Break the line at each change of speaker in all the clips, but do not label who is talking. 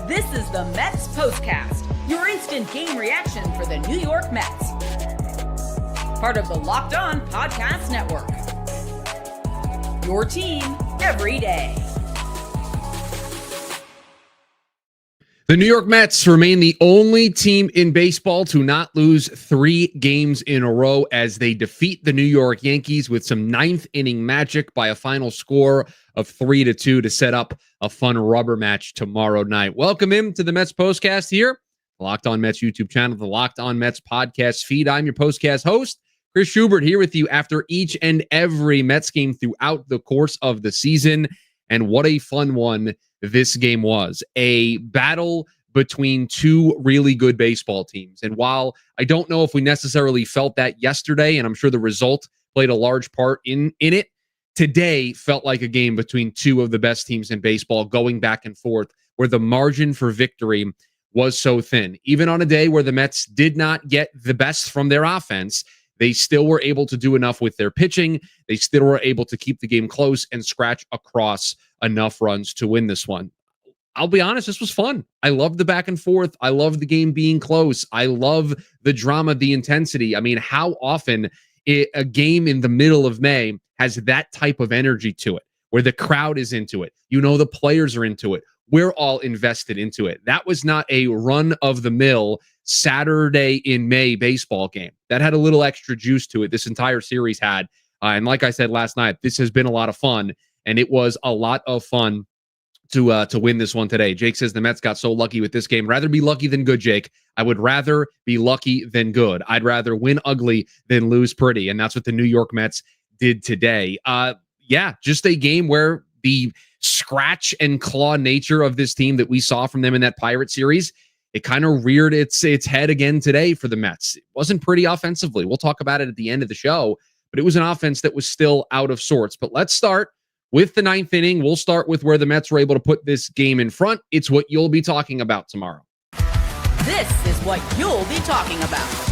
This is the Mets Postcast, your instant game reaction for the New York Mets. Part of the Locked On Podcast Network. Your team every day.
The New York Mets remain the only team in baseball to not lose 3 games in a row as they defeat the New York Yankees with some ninth inning magic by a final score of 3-2 to set up a fun rubber match tomorrow night. Welcome in to the Mets Postcast here, Locked On Mets YouTube channel, the Locked On Mets podcast feed. I'm your Postcast host, Chris Schubert, here with you after each and every Mets game throughout the course of the season. And what a fun one this game was. A battle between two really good baseball teams. And while I don't know if we necessarily felt that yesterday, and I'm sure the result played a large part in it, today felt like a game between two of the best teams in baseball going back and forth, where the margin for victory was so thin. Even on a day where the Mets did not get the best from their offense, they still were able to do enough with their pitching. They still were able to keep the game close and scratch across enough runs to win this one. I'll be honest, this was fun. I love the back and forth. I love the game being close. I love the drama, the intensity. I mean, how often a game in the middle of May has that type of energy to it, where the crowd is into it. You know, the players are into it. We're all invested into it. That was not a run-of-the-mill Saturday in May baseball game. That had a little extra juice to it. This entire series had. And like I said last night, this has been a lot of fun, and it was a lot of fun to win this one today. Jake says the Mets got so lucky with this game. Rather be lucky than good, Jake. I would rather be lucky than good. I'd rather win ugly than lose pretty, and that's what the New York Mets did today. Just a game where the scratch and claw nature of this team that we saw from them in that Pirate series, it kind of reared its head again today for the Mets. It wasn't pretty offensively. We'll talk about it at the end of the show, but it was an offense that was still out of sorts. But let's start with the ninth inning. We'll start with where the Mets were able to put this game in front. It's what you'll be talking about tomorrow.
This is what you'll be talking about.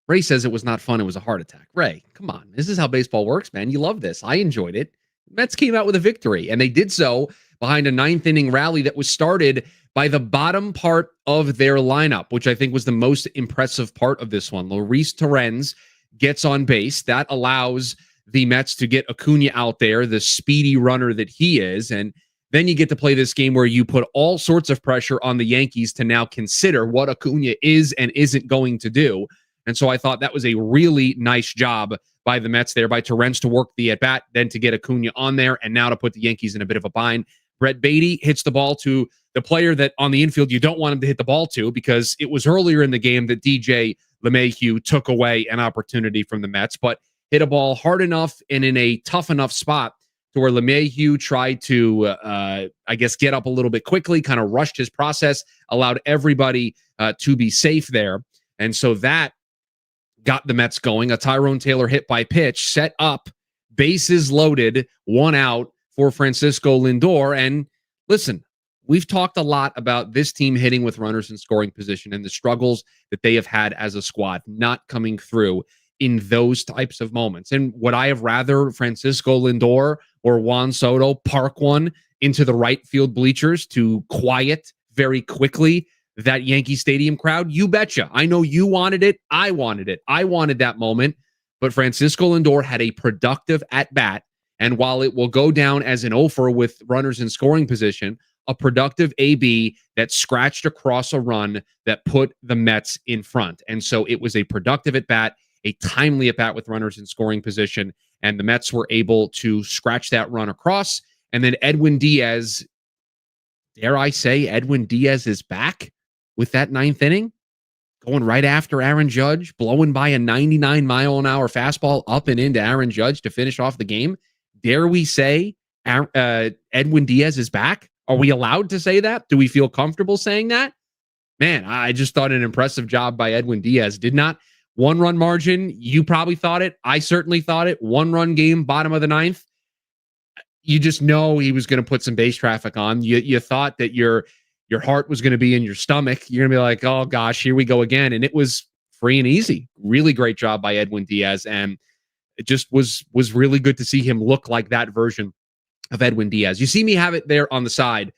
Ray says it was not fun. It was a heart attack. Ray, come on. This is how baseball works, man. You love this. I enjoyed it. Mets came out with a victory, and they did so behind a ninth inning rally that was started by the bottom part of their lineup, which I think was the most impressive part of this one. Luis Torrens gets on base. That allows the Mets to get Acuna out there, the speedy runner that he is. And then you get to play this game where you put all sorts of pressure on the Yankees to now consider what Acuna is and isn't going to do. And so I thought that was a really nice job by the Mets there, by Torrens to work the at-bat, then to get Acuna on there, and now to put the Yankees in a bit of a bind. Brett Baty hits the ball to the player that on the infield you don't want him to hit the ball to, because it was earlier in the game that DJ LeMahieu took away an opportunity from the Mets, but hit a ball hard enough and in a tough enough spot to where LeMahieu tried to, get up a little bit quickly, kind of rushed his process, allowed everybody to be safe there. And so that got the Mets going. A Tyrone Taylor hit by pitch, set up, bases loaded, 1 out for Francisco Lindor. And listen, we've talked a lot about this team hitting with runners in scoring position and the struggles that they have had as a squad, not coming through in those types of moments. And would I have rather Francisco Lindor or Juan Soto park one into the right field bleachers to quiet very quickly that Yankee Stadium crowd? You betcha. I know you wanted it. I wanted it. I wanted that moment. But Francisco Lindor had a productive at-bat. And while it will go down as an offer with runners in scoring position, a productive AB that scratched across a run that put the Mets in front. And so it was a productive at-bat, a timely at-bat with runners in scoring position. And the Mets were able to scratch that run across. And then Edwin Diaz, dare I say, Edwin Diaz is back with that ninth inning, going right after Aaron Judge, blowing by a 99-mile-an-hour fastball up and into Aaron Judge to finish off the game. Dare we say Edwin Diaz is back? Are we allowed to say that? Do we feel comfortable saying that? Man, I just thought an impressive job by Edwin Diaz. Did not. 1-run margin. You probably thought it. I certainly thought it. 1-run game, bottom of the ninth. You just know he was going to put some base traffic on. You thought that your heart was going to be in your stomach. You're going to be like, oh gosh, here we go again. And it was free and easy. Really great job by Edwin Diaz. And it just was really good to see him look like that version of Edwin Diaz. You see me have it there on the side,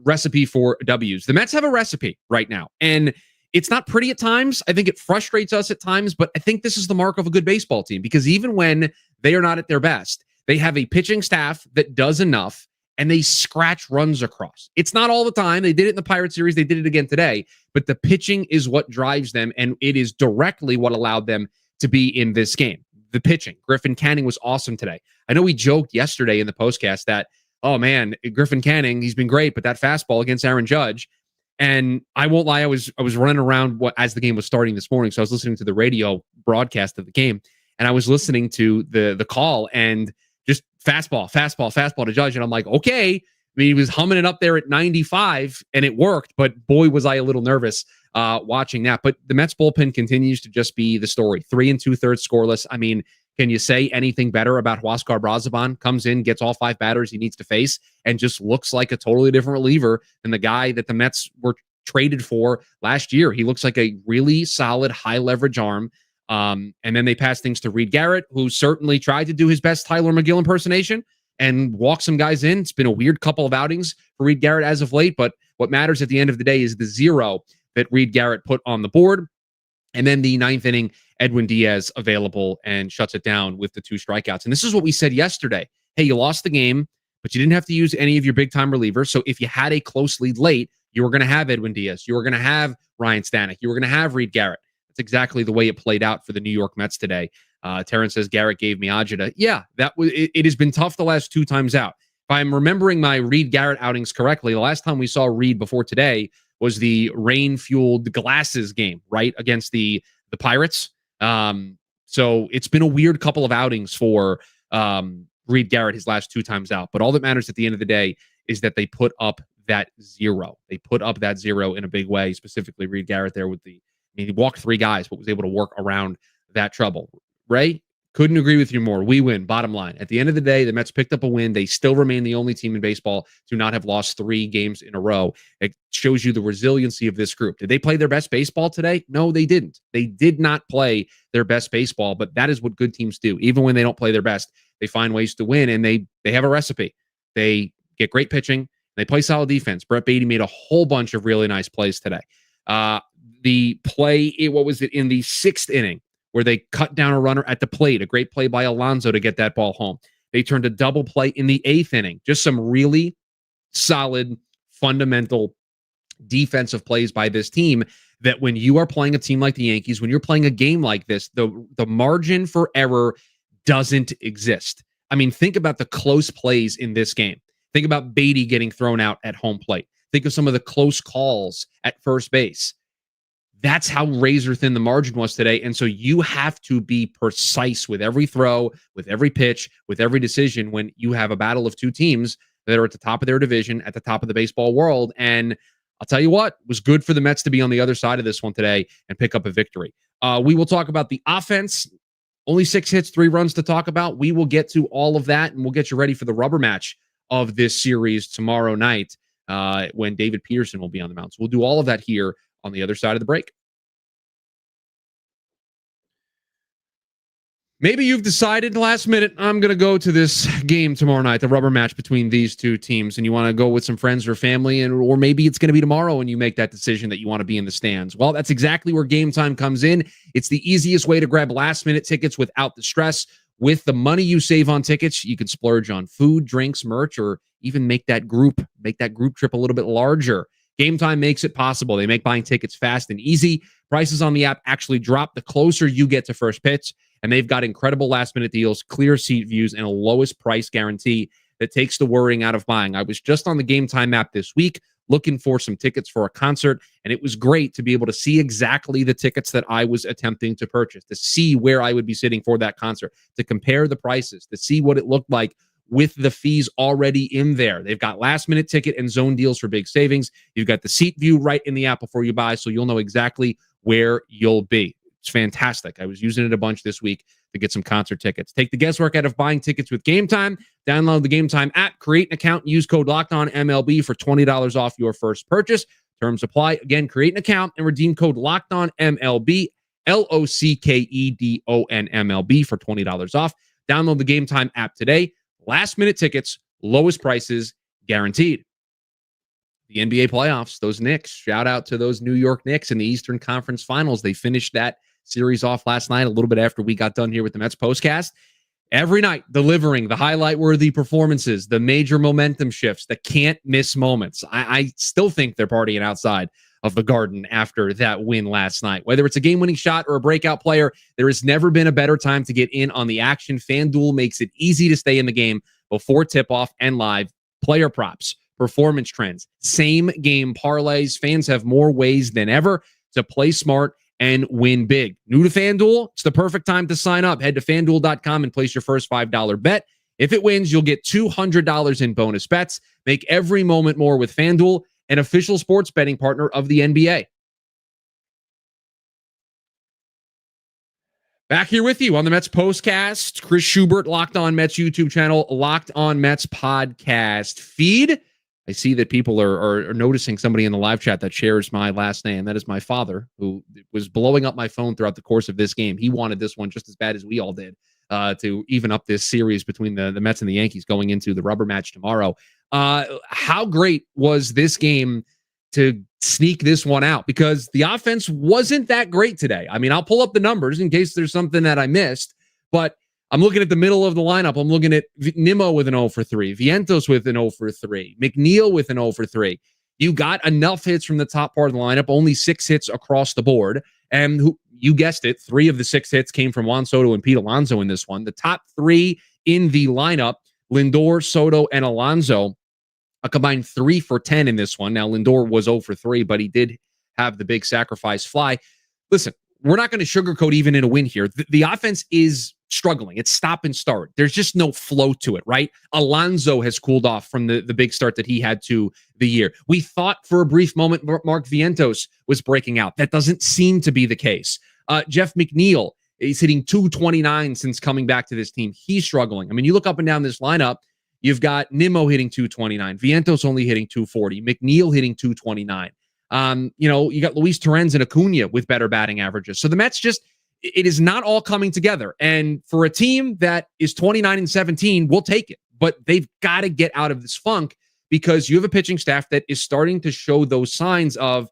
recipe for W's. The Mets have a recipe right now, and it's not pretty at times. I think it frustrates us at times, but I think this is the mark of a good baseball team, because even when they are not at their best, they have a pitching staff that does enough, and they scratch runs across. It's not all the time. They did it in the Pirate series. They did it again today, but the pitching is what drives them, and it is directly what allowed them to be in this game. The pitching. Griffin Canning was awesome today. I know we joked yesterday in the postcast that, oh man, Griffin Canning, he's been great, but that fastball against Aaron Judge. And I won't lie, I was running around as the game was starting this morning, so I was listening to the radio broadcast of the game, and I was listening to the call, and just fastball to Judge, and I'm like, okay. I mean, he was humming it up there at 95, and it worked, but boy, was I a little nervous watching that. But the Mets bullpen continues to just be the story. 3 2/3 scoreless. I mean, can you say anything better about Huascar Brazoban? Comes in, gets all 5 batters he needs to face, and just looks like a totally different reliever than the guy that the Mets were traded for last year. He looks like a really solid, high-leverage arm. And then they pass things to Reed Garrett, who certainly tried to do his best Tyler McGill impersonation and walk some guys in. It's been a weird couple of outings for Reed Garrett as of late, but what matters at the end of the day is the 0 that Reed Garrett put on the board. And then the 9th inning, Edwin Diaz available and shuts it down with the 2 strikeouts. And this is what we said yesterday. Hey, you lost the game, but you didn't have to use any of your big-time relievers. So if you had a close lead late, you were going to have Edwin Diaz. You were going to have Ryan Stanek. You were going to have Reed Garrett. That's exactly the way it played out for the New York Mets today. Terrence says, Garrett gave me agita. Yeah, it has been tough the last 2 times out. If I'm remembering my Reed Garrett outings correctly, the last time we saw Reed before today was the rain-fueled glasses game, right, against the Pirates. So it's been a weird couple of outings for Reed Garrett his last 2 times out. But all that matters at the end of the day is that they put up that 0. They put up that 0 in a big way, specifically Reed Garrett there with he walked 3 guys, but was able to work around that trouble. Ray, couldn't agree with you more. We win, bottom line. At the end of the day, the Mets picked up a win. They still remain the only team in baseball to not have lost 3 games in a row. It shows you the resiliency of this group. Did they play their best baseball today? No, they didn't. They did not play their best baseball, but that is what good teams do. Even when they don't play their best, they find ways to win, and they have a recipe. They get great pitching. They play solid defense. Brett Beatty made a whole bunch of really nice plays today. The play, what was it, in the 6th inning, where they cut down a runner at the plate, a great play by Alonso to get that ball home. They turned a double play in the 8th inning. Just some really solid, fundamental defensive plays by this team that when you are playing a team like the Yankees, when you're playing a game like this, the margin for error doesn't exist. I mean, think about the close plays in this game. Think about Beatty getting thrown out at home plate. Think of some of the close calls at first base. That's how razor thin the margin was today. And so you have to be precise with every throw, with every pitch, with every decision when you have a battle of 2 teams that are at the top of their division, at the top of the baseball world. And I'll tell you what, it was good for the Mets to be on the other side of this one today and pick up a victory. We will talk about the offense. Only 6 hits, 3 runs to talk about. We will get to all of that, and we'll get you ready for the rubber match of this series tomorrow night when David Peterson will be on the mound. So we'll do all of that here on the other side of the break. Maybe you've decided last minute, I'm going to go to this game tomorrow night, the rubber match between these 2 teams, and you want to go with some friends or family, or maybe it's going to be tomorrow and you make that decision that you want to be in the stands. Well, that's exactly where Game Time comes in. It's the easiest way to grab last-minute tickets without the stress. With the money you save on tickets, you can splurge on food, drinks, merch, or even make that group trip a little bit larger. Game Time makes it possible. They make buying tickets fast and easy. Prices on the app actually drop the closer you get to first pitch, and they've got incredible last-minute deals, clear seat views, and a lowest price guarantee that takes the worrying out of buying. I was just on the Game Time app this week looking for some tickets for a concert, and it was great to be able to see exactly the tickets that I was attempting to purchase, to see where I would be sitting for that concert, to compare the prices, to see what it looked like with the fees already in there. They've got last-minute ticket and zone deals for big savings. You've got the seat view right in the app before you buy, so you'll know exactly where you'll be. It's fantastic. I was using it a bunch this week to get some concert tickets. Take the guesswork out of buying tickets with Game Time. Download the Game Time app, create an account, and use code LOCKEDONMLB for $20 off your first purchase. Terms apply. Again, create an account and redeem code LOCKEDONMLB. LOCKEDONMLB for $20 off. Download the Game Time app today. Last-minute tickets, lowest prices guaranteed. The NBA playoffs, those Knicks. Shout out to those New York Knicks in the Eastern Conference Finals. They finished that series off last night, a little bit after we got done here with the Mets postcast. Every night, delivering the highlight-worthy performances, the major momentum shifts, the can't-miss moments. I still think they're partying outside of the Garden after that win last night. Whether it's a game-winning shot or a breakout player, there has never been a better time to get in on the action. FanDuel makes it easy to stay in the game before tip-off and live. Player props, performance trends, same-game parlays. Fans have more ways than ever to play smart and win big. New to FanDuel? It's the perfect time to sign up. Head to FanDuel.com and place your first $5 bet. If it wins, you'll get $200 in bonus bets. Make every moment more with FanDuel, an official sports betting partner of the NBA. Back here with you on the Mets postcast. Chris Schubert, Locked On Mets YouTube channel, Locked On Mets podcast feed. I see that people are noticing somebody in the live chat that shares my last name. That is my father, who was blowing up my phone throughout the course of this game. He wanted this one just as bad as we all did to even up this series between the Mets and the Yankees going into the rubber match tomorrow. How great was this game to sneak this one out? Because the offense wasn't that great today. I mean, I'll pull up the numbers in case there's something that I missed, but I'm looking at the middle of the lineup. I'm looking at Nimmo with an 0 for 3, Vientos with an 0 for 3, McNeil with an 0 for 3. You got enough hits from the top part of the lineup, only 6 hits across the board. And you guessed it, 3 of the 6 hits came from Juan Soto and Pete Alonso in this one. The top 3 in the lineup, Lindor, Soto, and Alonso, a combined 3 for 10 in this one. Now, Lindor was 0 for 3, but he did have the big sacrifice fly. Listen, we're not going to sugarcoat even in a win here. The offense is struggling. It's stop and start. There's just no flow to it, right? Alonso has cooled off from the big start that he had to the year. We thought for a brief moment Mark Vientos was breaking out. That doesn't seem to be the case. Jeff McNeil is hitting 229 since coming back to this team. He's struggling. I mean, you look up and down this lineup, you've got Nimmo hitting 229, Vientos only hitting 240, McNeil hitting 229. You got Luis Torrens and Acuna with better batting averages. So the Mets it is not all coming together. And for a team that is 29-17, we'll take it. But they've got to get out of this funk because you have a pitching staff that is starting to show those signs of,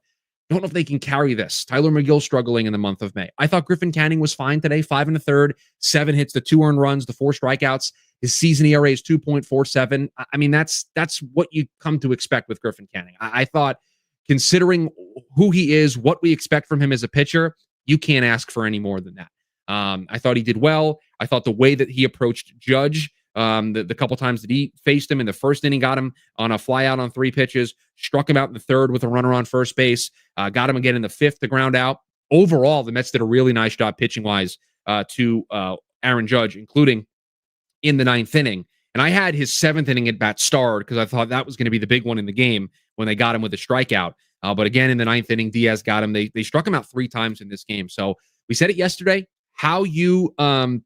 don't know if they can carry this. Tyler McGill struggling in the month of May. I thought Griffin Canning was fine today, 5 1/3, 7 hits, the 2 earned runs, the 4 strikeouts. His season ERA is 2.47. I mean, that's what you come to expect with Griffin Canning. I thought, considering who he is, what we expect from him as a pitcher, you can't ask for any more than that. I thought he did well. I thought the way that he approached Judge, the couple times that he faced him in the first inning, got him on a fly out on 3 pitches, struck him out in the 3rd with a runner on first base, got him again in the 5th to ground out. Overall, the Mets did a really nice job pitching-wise to Aaron Judge, including in the 9th inning. And I had his 7th inning at bat starred because I thought that was going to be the big one in the game when they got him with a strikeout. But again, in the 9th inning, Diaz got him. They struck him out 3 times in this game. So we said it yesterday, how you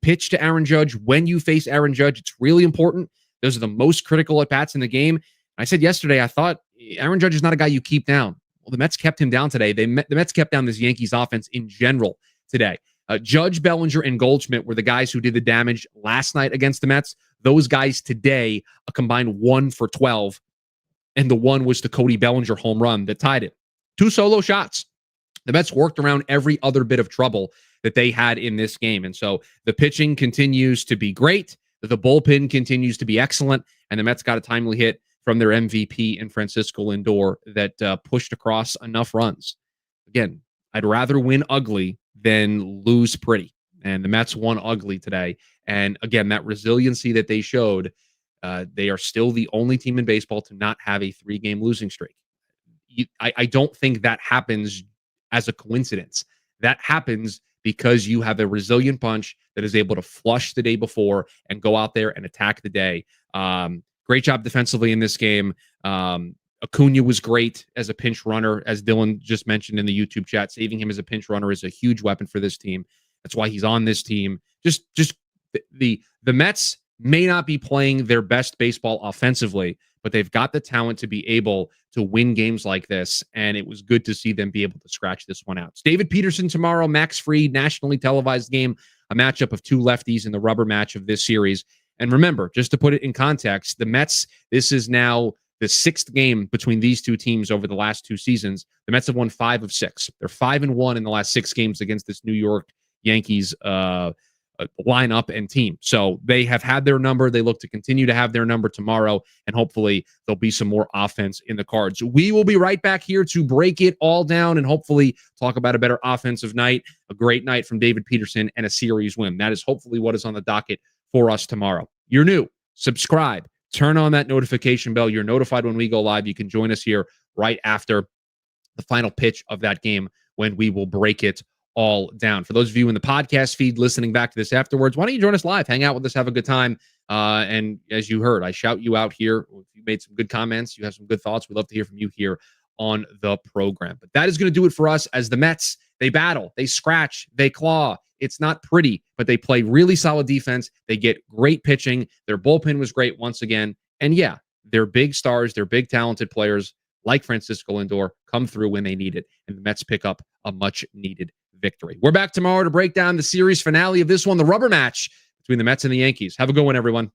pitch to Aaron Judge when you face Aaron Judge, it's really important. Those are the most critical at-bats in the game. I said yesterday, I thought Aaron Judge is not a guy you keep down. Well, the Mets kept him down today. The Mets kept down this Yankees offense in general today. Judge, Bellinger, and Goldschmidt were the guys who did the damage last night against the Mets. Those guys today, a combined 1 for 12. And the one was the Cody Bellinger home run that tied it. 2 solo shots. The Mets worked around every other bit of trouble that they had in this game. And so the pitching continues to be great. The bullpen continues to be excellent. And the Mets got a timely hit from their MVP in Francisco Lindor that pushed across enough runs. Again, I'd rather win ugly than lose pretty. And the Mets won ugly today. And again, that resiliency that they showed, they are still the only team in baseball to not have a 3-game losing streak. I don't think that happens as a coincidence. That happens because you have a resilient bunch that is able to flush the day before and go out there and attack the day. Great job defensively in this game. Acuna was great as a pinch runner, as Dylan just mentioned in the YouTube chat. Saving him as a pinch runner is a huge weapon for this team. That's why he's on this team. Just the Mets may not be playing their best baseball offensively, but they've got the talent to be able to win games like this, and it was good to see them be able to scratch this one out. It's David Peterson tomorrow, Max Fried, nationally televised game, a matchup of two lefties in the rubber match of this series. And remember, just to put it in context, the Mets, this is now the sixth game between these two teams over the last two seasons. The Mets have won 5 of 6. They're 5-1 in the last 6 games against this New York Yankees lineup and team. So they have had their number. They look to continue to have their number tomorrow, and hopefully there'll be some more offense in the cards. We will be right back here to break it all down and hopefully talk about a better offensive night, a great night from David Peterson, and a series win. That is hopefully what is on the docket for us tomorrow. You're new, subscribe, turn on that notification bell. You're notified when we go live. You can join us here right after the final pitch of that game when we will break it all down. For those of you in the podcast feed listening back to this afterwards, why don't you join us live? Hang out with us, have a good time. And as you heard, I shout you out here. If you made some good comments, you have some good thoughts, we'd love to hear from you here on the program. But that is going to do it for us as the Mets. They battle, they scratch, they claw. It's not pretty, but they play really solid defense. They get great pitching. Their bullpen was great once again. And yeah, they're big stars. They're big talented players like Francisco Lindor come through when they need it. And the Mets pick up a much needed victory. We're back tomorrow to break down the series finale of this one, the rubber match between the Mets and the Yankees. Have a good one, everyone.